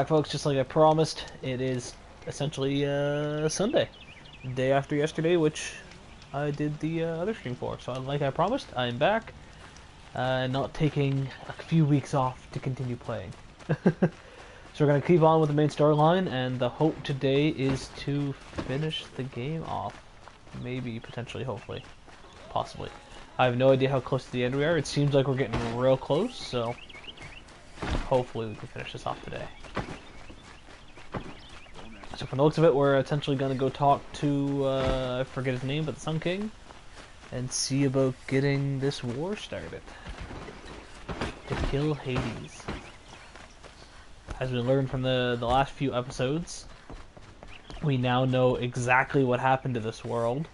back, folks. Just like I promised, it is essentially Sunday, day after yesterday, which I did the other stream for. So, like I promised, I am back, not taking a few weeks off to continue playing. So we're gonna keep on with the main storyline, and the hope today is to finish the game off. Maybe, potentially, hopefully, possibly. I have no idea how close to the end we are. It seems like we're getting real close, so hopefully we can finish this off today. So from the looks of it, we're essentially going to go talk to, I forget his name, but the Sun King, and see about getting this war started. To kill Hades. As we learned from the last few episodes, we now know exactly what happened to this world,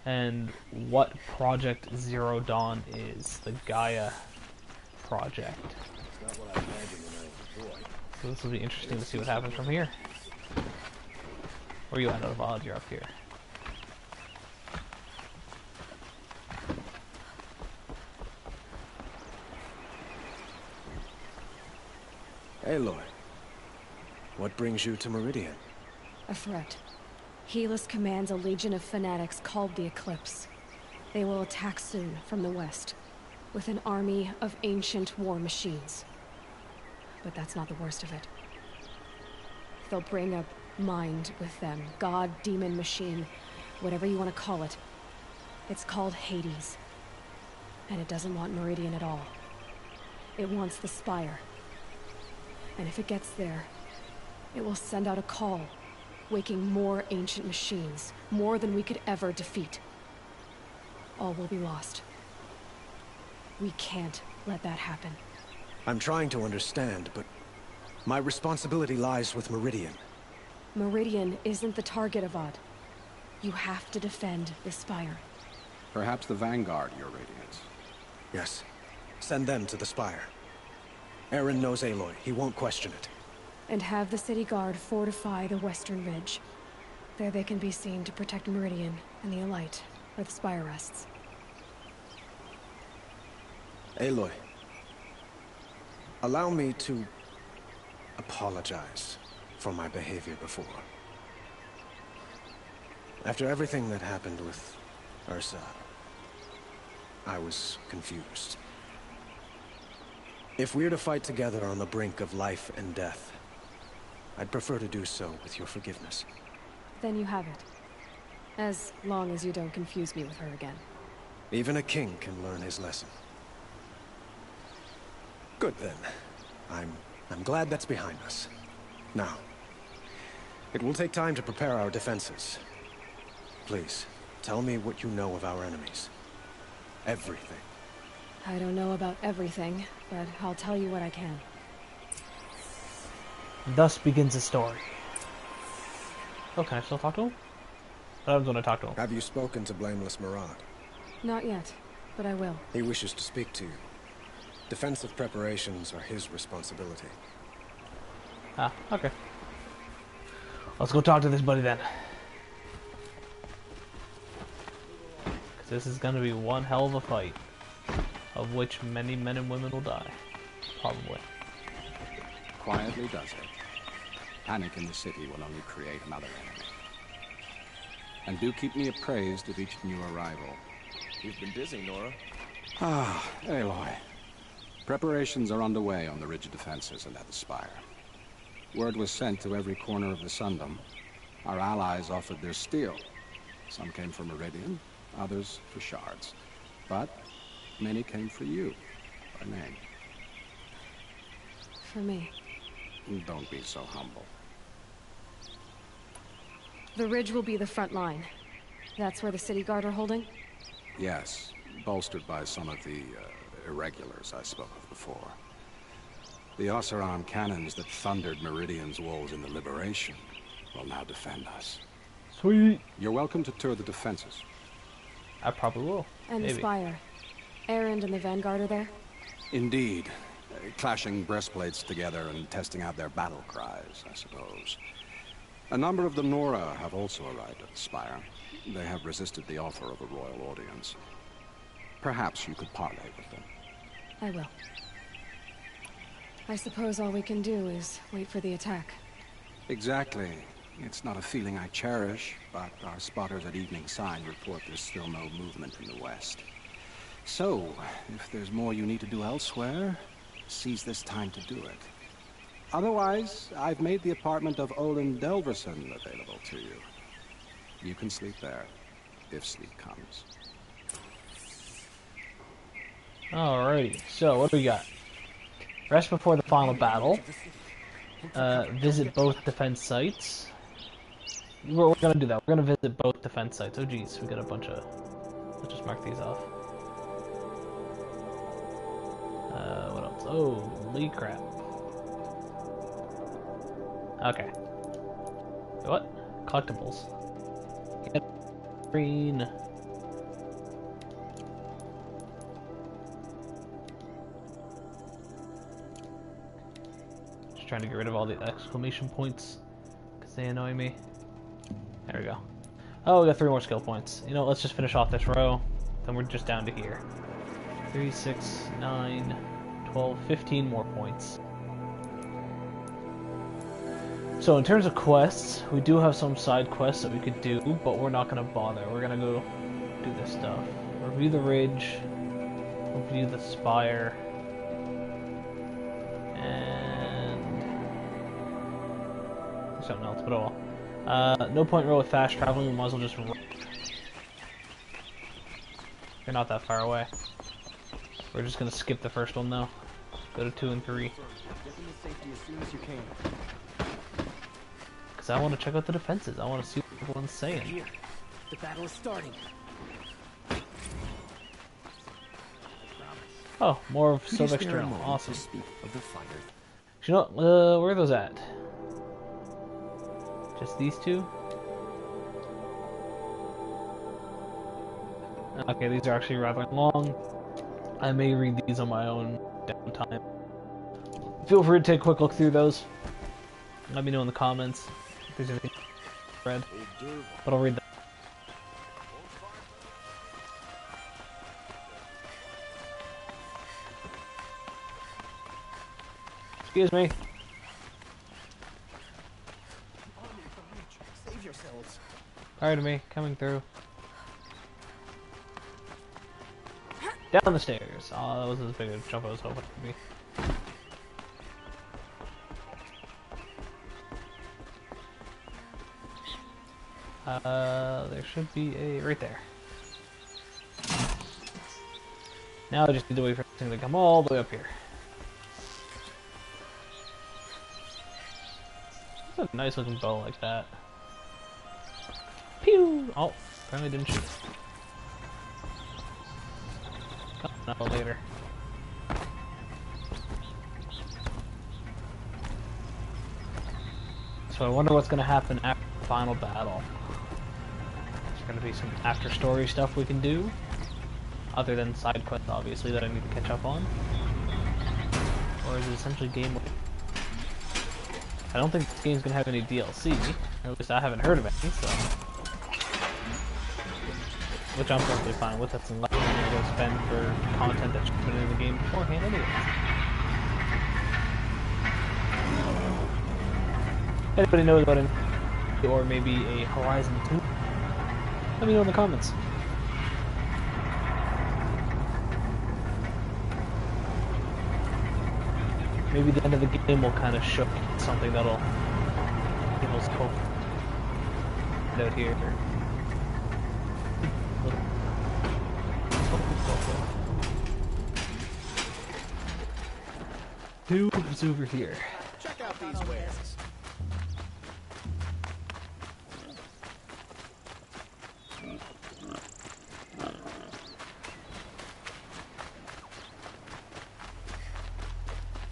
and what Project Zero Dawn is, the Gaia Project. It's not what I imagined when I was a boy. So this will be interesting to see what happens from here. Where are you at, Avad? You're up here. Aloy, what brings you to Meridian? A threat. Helis commands a legion of fanatics called the Eclipse. They will attack soon from the west, with an army of ancient war machines. But that's not the worst of it. They'll bring a mind with them. God, demon, machine, whatever you want to call it. It's called Hades. And it doesn't want Meridian at all. It wants the Spire. And if it gets there, it will send out a call, waking more ancient machines, more than we could ever defeat. All will be lost. We can't let that happen. I'm trying to understand, but my responsibility lies with Meridian. Meridian isn't the target, Avad. You have to defend the Spire. Perhaps the Vanguard, Your Radiance. Yes. Send them to the Spire. Eren knows Aloy. He won't question it. And have the City Guard fortify the Western Ridge. There they can be seen to protect Meridian and the Elite, where the Spire rests. Aloy, allow me to apologize for my behavior before. After everything that happened with Ursa, I was confused. If we're to fight together on the brink of life and death, I'd prefer to do so with your forgiveness. Then you have it. As long as you don't confuse me with her again. Even a king can learn his lesson. Good then. I'm glad that's behind us. Now, it will take time to prepare our defenses. Please, tell me what you know of our enemies. Everything. I don't know about everything, but I'll tell you what I can. Thus begins the story. Oh, can I still talk to him? That was when I talked to him. Have you spoken to Blameless Murad? Not yet, but I will. He wishes to speak to you. Defensive preparations are his responsibility. Ah, okay. Let's go talk to this buddy then. Because this is going to be one hell of a fight, of which many men and women will die. Probably. Quietly does it. Panic in the city will only create another enemy. And do keep me appraised of each new arrival. You've been busy, Nora. Ah, Aloy. Preparations are underway on the ridge defenses and at the Spire. Word was sent to every corner of the Sundom. Our allies offered their steel. Some came for Meridian, others for shards. But many came for you, by name. For me. Don't be so humble. The ridge will be the front line. That's where the City Guard are holding? Yes, bolstered by some of the irregulars I spoke of before. The Oseram cannons that thundered Meridian's walls in the Liberation will now defend us. Sweet. You're welcome to tour the defenses. I probably will. And Maybe. the Spire. Erend and the Vanguard are there? Indeed. Clashing breastplates together and testing out their battle cries, I suppose. A number of the Nora have also arrived at the Spire. They have resisted the offer of a royal audience. Perhaps you could parley with them. I will. I suppose all we can do is wait for the attack. Exactly. It's not a feeling I cherish, but our spotters at Evening Sign report there's still no movement in the west. So, if there's more you need to do elsewhere, seize this time to do it. Otherwise, I've made the apartment of Olin Delverson available to you. You can sleep there, if sleep comes. Alrighty, so what do we got? Rest before the final battle. Visit both defense sites. We're gonna do that. We're gonna visit both defense sites. Oh geez, we got a bunch of... Let's just mark these off. What else? Holy crap. Okay. What? Collectibles. Get green. Just trying to get rid of all the exclamation points because they annoy me. There we go. Oh, we got 3 more skill points. You know, let's just finish off this row. Then we're just down to here. 3, 6, 9, 12, 15 more points. So in terms of quests, we do have some side quests that we could do, but we're not going to bother. We're going to go do this stuff. Review the ridge, review the spire, and something else, but oh well. No point really with fast traveling, we might as well just run. You're not that far away. We're just going to skip the first one though. Go to 2 and 3. Get them to safety as soon as you can. Because I want to check out the defenses. I want to see what everyone's saying. Here, the battle is starting. Oh, more of Could you Silvex spare a Journal. moment Awesome. to speak of the fighters? You know, where are those at? Just these 2? Okay, these are actually rather long. I may read these on my own downtime. Feel free to take a quick look through those. Let me know in the comments if there's anything read. But I'll read them. Excuse me. Save yourselves. Pardon me, coming through. Down the stairs. Oh, that wasn't as big a jump I was hoping it would be. There should be a... right there. Now I just need to wait for this thing to come all the way up here. It's a nice looking bow like that. Pew! Oh, apparently didn't shoot. Come on, later. So I wonder what's gonna happen after the final battle. There's gonna be some after story stuff we can do. Other than side quests, obviously, that I need to catch up on. Or is it essentially game over? I don't think this game's gonna have any DLC, or at least I haven't heard of any, so... Which I'm perfectly fine with, that's less money I'm gonna spend for content that should have been in the game beforehand anyway. Anybody knows about it, or maybe a Horizon 2? Let me know in the comments. Maybe the end of the game will kind of show something that'll give us hope. Out here. Who's over here? Check out these wares.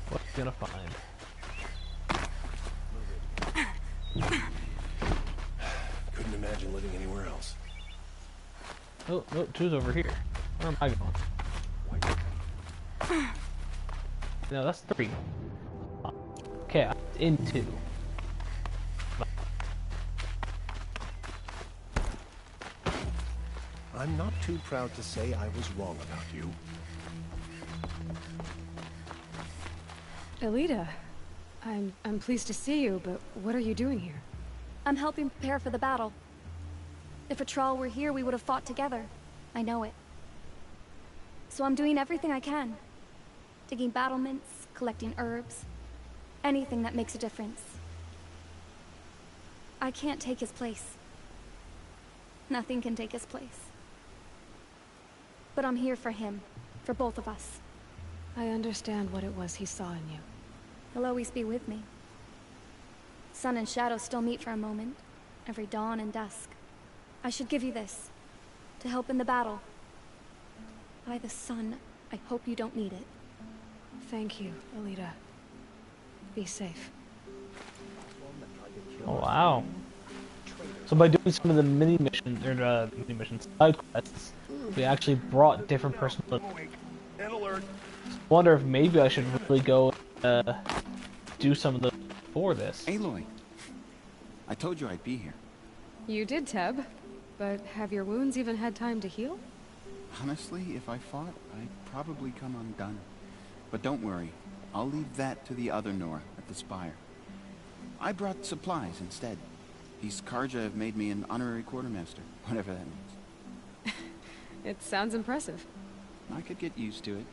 What's he gonna find? Couldn't imagine living anywhere else. Oh, no, 2's over here. Where am I going? No, that's 3. Okay, I'm in 2. I'm not too proud to say I was wrong about you. Elita, I'm pleased to see you, but what are you doing here? I'm helping prepare for the battle. If Atral were here, we would have fought together. I know it. So I'm doing everything I can. Digging battlements, collecting herbs. Anything that makes a difference. I can't take his place. Nothing can take his place. But I'm here for him. For both of us. I understand what it was he saw in you. He'll always be with me. Sun and shadow still meet for a moment. Every dawn and dusk. I should give you this. To help in the battle. By the sun, I hope you don't need it. Thank you, Elita. Be safe. Oh wow. So by doing some of the mini missions, or mini missions, side quests, we actually brought different personalities. I wonder if maybe I should really go do some of the for this. Aloy, I told you I'd be here. You did, Teb. But have your wounds even had time to heal? Honestly, if I fought, I'd probably come undone. But don't worry, I'll leave that to the other Nora at the Spire. I brought supplies instead. These Karja have made me an honorary quartermaster, whatever that means. It sounds impressive. I could get used to it.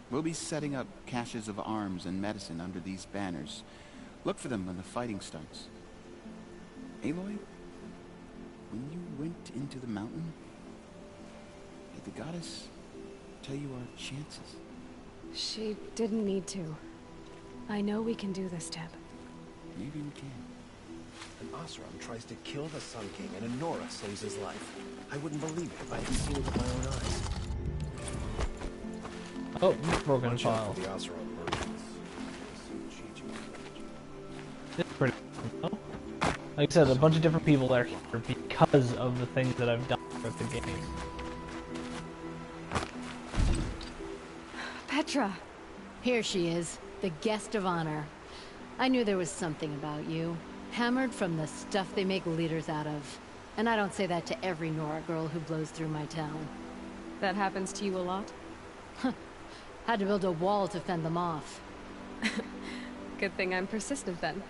We'll be setting up caches of arms and medicine under these banners. Look for them when the fighting starts. Aloy, when you went into the mountain, did the goddess tell you our chances? She didn't need to. I know we can do this, Teb. Maybe we can. An Oseram tries to kill the Sun King, and a Nora saves his life. I wouldn't believe it if I hadn't seen it with my own eyes. Oh, broken Watch out file. for the Oseram merchants. It's pretty cool. Like I said, a bunch of different people are here because of the things that I've done with the game. Petra! Here she is, the guest of honor. I knew there was something about you. Hammered from the stuff they make leaders out of. And I don't say that to every Nora girl who blows through my town. That happens to you a lot? Had to build a wall to fend them off. Good thing I'm persistent then.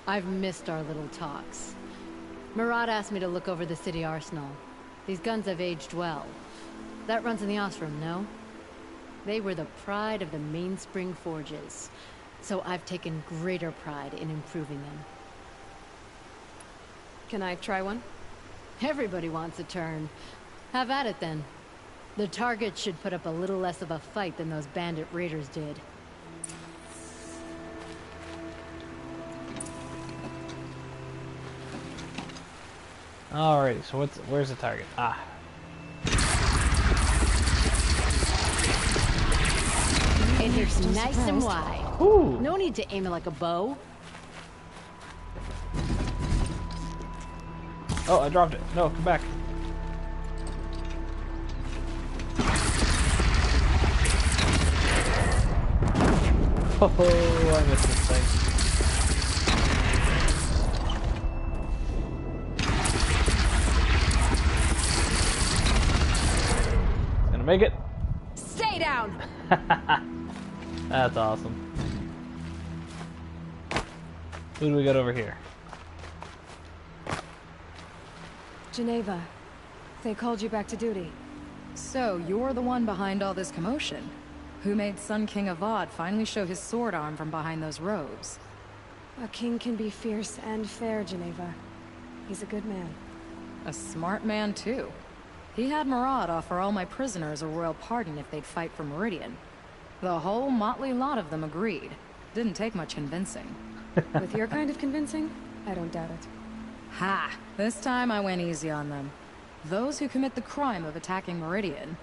I've missed our little talks. Murad asked me to look over the city arsenal. These guns have aged well. That runs in the Osram, no? They were the pride of the Mainspring Forges. So I've taken greater pride in improving them. Can I try one? Everybody wants a turn. Have at it then. The target should put up a little less of a fight than those bandit raiders did. Alrighty, so where's the target? Ah. And it's nice and wide. Ooh. No need to aim it like a bow. Oh, I dropped it. No, come back. Oh, I missed this thing. Gonna make it. Stay down! That's awesome. Who do we got over here? Geneva, they called you back to duty. So, you're the one behind all this commotion? Who made Sun King Avad finally show his sword arm from behind those robes? A king can be fierce and fair, Geneva. He's a good man. A smart man, too. He had Murad offer all my prisoners a royal pardon if they'd fight for Meridian. The whole motley lot of them agreed. Didn't take much convincing. With your kind of convincing, I don't doubt it. Ha! This time I went easy on them. Those who commit the crime of attacking Meridian,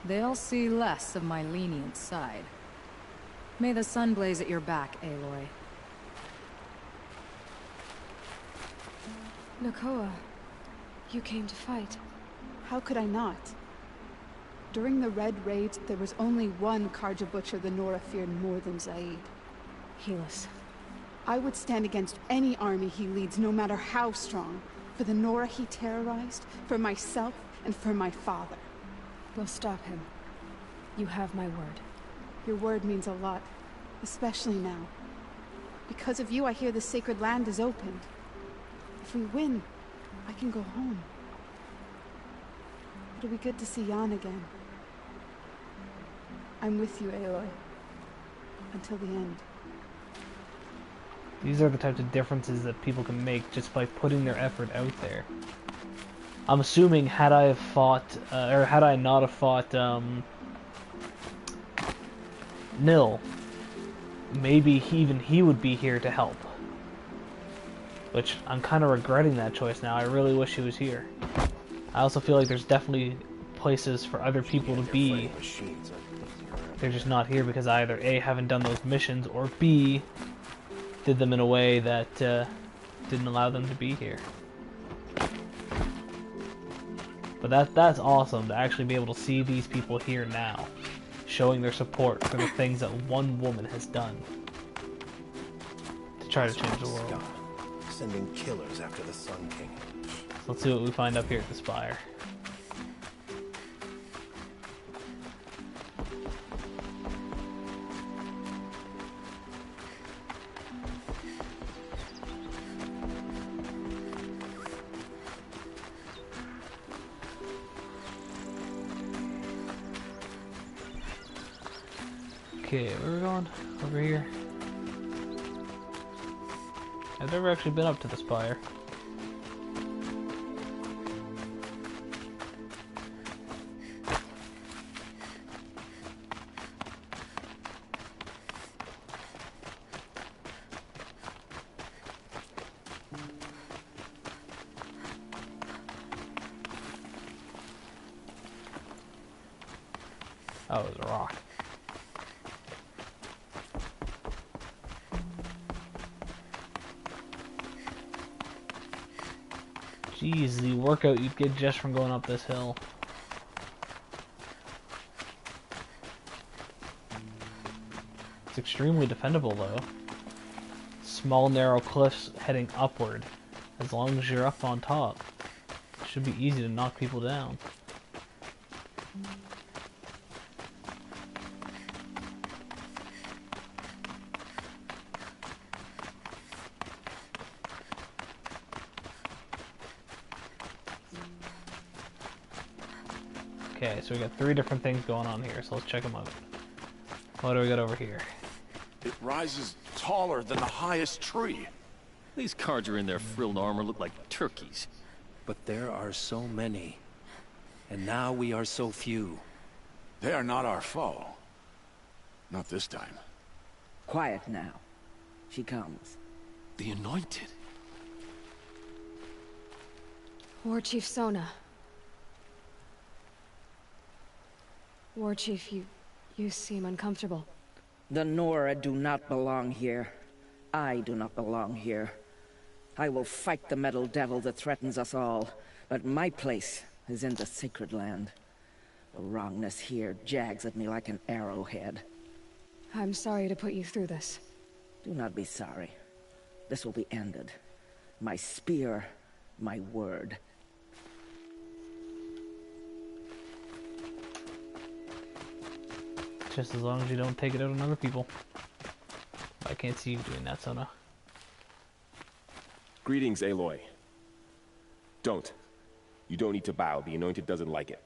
they'll see less of my lenient side. May the sun blaze at your back, Aloy. Nakoa, you came to fight. How could I not? During the Red Raids, there was only one Karja butcher the Nora feared more than Zaid. Helis. I would stand against any army he leads, no matter how strong. For the Nora he terrorized, for myself, and for my father. We'll stop him. You have my word. Your word means a lot, especially now. Because of you, I hear the sacred land is opened. If we win, I can go home. It'll be good to see Jan again. I'm with you, Aloy. Until the end. These are the types of differences that people can make just by putting their effort out there. I'm assuming had I have fought, or had I not have fought, Nil, maybe even he would be here to help. Which, I'm kind of regretting that choice now. I really wish he was here. I also feel like there's definitely places for other people to be. They're just not here because I either A, haven't done those missions, or B, did them in a way that didn't allow them to be here. But that's awesome to actually be able to see these people here now, showing their support for the things that one woman has done to try to change the world. Sending killers after the Sun King. So let's see what we find up here at the Spire. Okay, where are we going? Over here. I've never actually been up to the Spire. Oh, it was a rock. Jeez, the workout you'd get just from going up this hill. It's extremely defendable though. Small narrow cliffs heading upward. As long as you're up on top, it should be easy to knock people down. Okay, so we got 3 different things going on here, so let's check them out. What do we got over here? It rises taller than the highest tree. These cards are in their frilled armor look like turkeys. But there are so many. And now we are so few. They are not our foe. Not this time. Quiet now. She comes. The Anointed. War Chief Sona. War Chief, you seem uncomfortable. The Nora do not belong here. I do not belong here. I will fight the metal devil that threatens us all, but my place is in the sacred land. The wrongness here jags at me like an arrowhead. I'm sorry to put you through this. Do not be sorry. This will be ended. My spear, my word. Just as long as you don't take it out on other people. I can't see you doing that, Sona. Greetings, Aloy. Don't. You don't need to bow. The Anointed doesn't like it.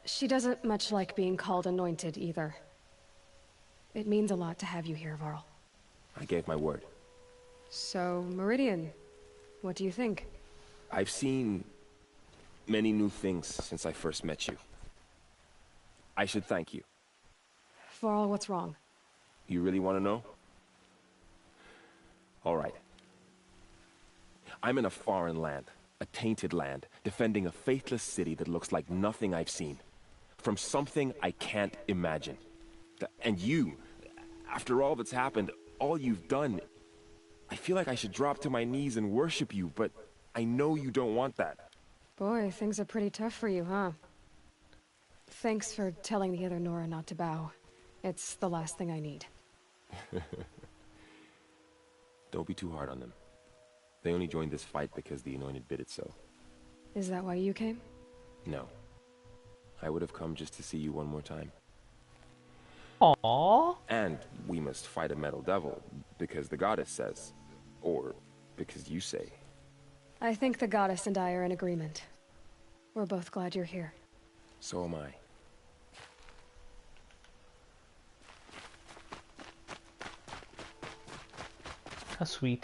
She doesn't much like being called Anointed, either. It means a lot to have you here, Varl. I gave my word. So, Meridian, what do you think? I've seen many new things since I first met you. I should thank you. Varl, what's wrong? You really want to know? All right. I'm in a foreign land, a tainted land, defending a faithless city that looks like nothing I've seen. From something I can't imagine. And you, after all that's happened, all you've done, I feel like I should drop to my knees and worship you, but I know you don't want that. Boy, things are pretty tough for you, huh? Thanks for telling the other Nora not to bow. It's the last thing I need. Don't be too hard on them. They only joined this fight because the Anointed bid it so. Is that why you came? No. I would have come just to see you one more time. Aww. And we must fight a metal devil, because the goddess says. Or because you say. I think the goddess and I are in agreement. We're both glad you're here. So am I. How sweet.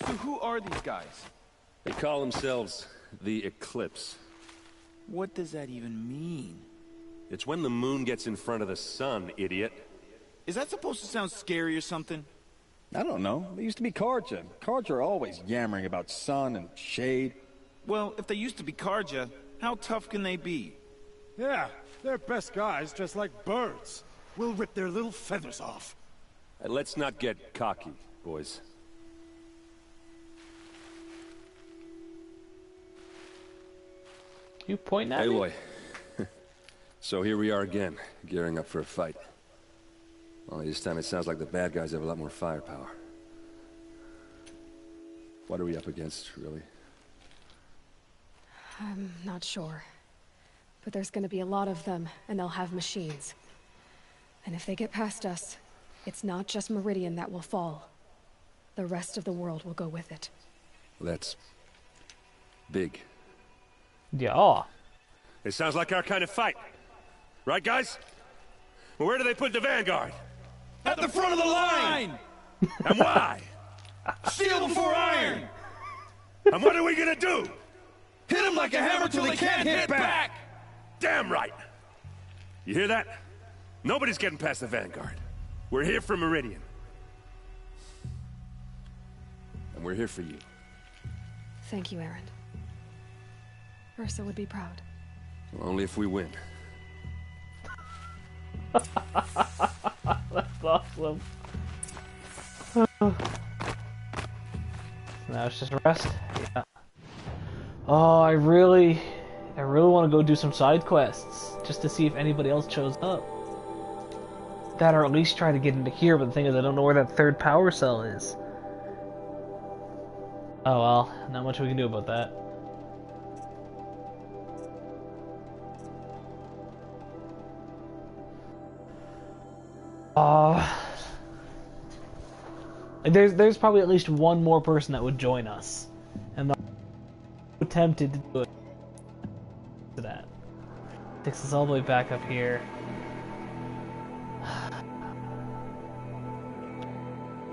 So who are these guys? They call themselves the Eclipse. What does that even mean? It's when the moon gets in front of the sun, idiot. Is that supposed to sound scary or something? I don't know. They used to be Carja. Carja are always yammering about sun and shade. Well, if they used to be Carja, how tough can they be? Yeah, they're best guys dressed like birds. We'll rip their little feathers off. Let's not get cocky, boys. You pointing at me? Aloy. So here we are again, gearing up for a fight. Only this time it sounds like the bad guys have a lot more firepower. What are we up against, really? I'm not sure. But there's gonna be a lot of them, and they'll have machines. And if they get past us, it's not just Meridian that will fall. The rest of the world will go with it. Well, that's big. Yeah. It sounds like our kind of fight. Right, guys? Well, where do they put the Vanguard? At the front of the line! And why? Steel before iron! And what are we gonna do? Hit them like a hammer till they can't hit back! Damn right! You hear that? Nobody's getting past the Vanguard. We're here for Meridian. And we're here for you. Thank you, Aaron. Ursa would be proud. Well, only if we win. That's awesome. Now it's just rest. Yeah. Oh, I really want to go do some side quests just to see if anybody else shows up. That, or at least try to get into here. But the thing is, I don't know where that third power cell is. Oh well, not much we can do about that. There's probably at least one more person that would join us, and I'm tempted to do it. To that takes us all the way back up here.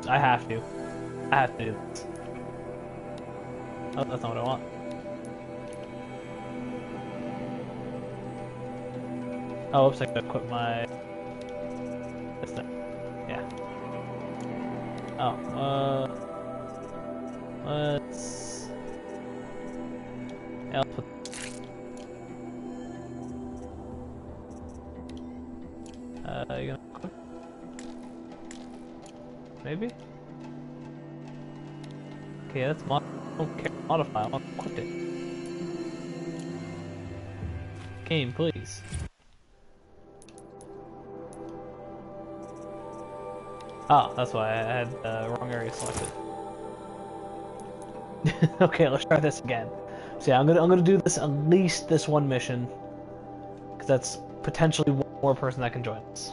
I have to do this. Oh, that's not what I want. Oh, oops! I gotta equip my. This thing. Yeah. Oh, let's... Yeah, I'll put... You gonna equip? Maybe? Okay, that's modify, I'll equip it. Game, please. Oh, that's why I had the wrong area selected. Okay, let's try this again. So yeah, I'm gonna do this at least this one mission, because that's potentially one more person that can join us.